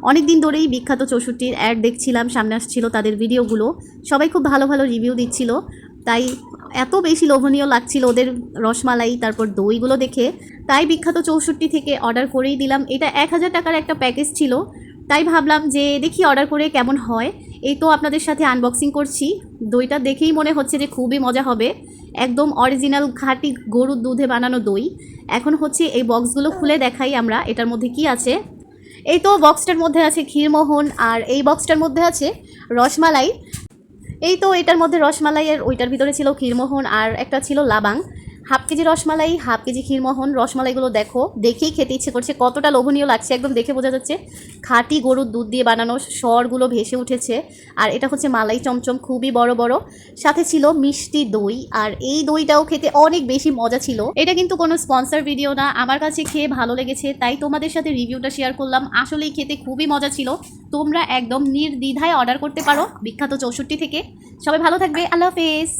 অনেক দিন ধরেই বিখ্যাত 64-র অ্যাড দেখছিলাম, সামনে আসছিল তাদের ভিডিওগুলো, সবাই খুব ভালো ভালো রিভিউ দিচ্ছিল, তাই এত বেশি লোভনীয় লাগছিল ওদের রসমালাই তারপর দইগুলো দেখে, তাই বিখ্যাত 64 থেকে অর্ডার করেই দিলাম। এটা 1000 টাকার একটা প্যাকেজ ছিল, তাই ভাবলাম যে দেখি অর্ডার করে কেমন হয়। এই তো আপনাদের সাথে আনবক্সিং করছি। দইটা দেখেই মনে হচ্ছে যে খুবই মজা হবে, একদম অরিজিনাল খাঁটি গরুর দুধে বানানো দই। এখন হচ্ছে এই বক্সগুলো খুলে দেখাই আমরা এটার মধ্যে কি আছে। এই তো বক্সটার মধ্যে আছে ক্ষীরমোহন, আর এই বক্সটার মধ্যে আছে রসমালাই। এই তো এটার মধ্যে রসমালাই, আর ওইটার ভিতরে ছিল ক্ষীরমোহন, আর একটা ছিল লাবাং। Half KG rasmalai, half KG khirmohan. রসমালাইগুলো দেখো, দেখেই খেতে ইচ্ছে করছে, কতটা লোভনীয় লাগছে, একদম দেখে বোঝা যাচ্ছে খাঁটি গরুর দুধ দিয়ে বানানো, স্বরগুলো ভেসে উঠেছে। আর এটা হচ্ছে মালাই চমচম, খুবই বড় বড়। সাথে ছিল মিষ্টি দই, আর এই দইটাও খেতে অনেক বেশি মজা ছিল। এটা কিন্তু কোনো স্পন্সর ভিডিও না, আমার কাছে খেয়ে ভালো লেগেছে তাই তোমাদের সাথে রিভিউটা শেয়ার করলাম। আসলেই খেতে খুবই মজা ছিল। তোমরা একদম নির্দ্বিধায় অর্ডার করতে পারো বিখ্যাত 64 থেকে। সবাই ভালো থাকবে, আল্লাহ হাফেজ।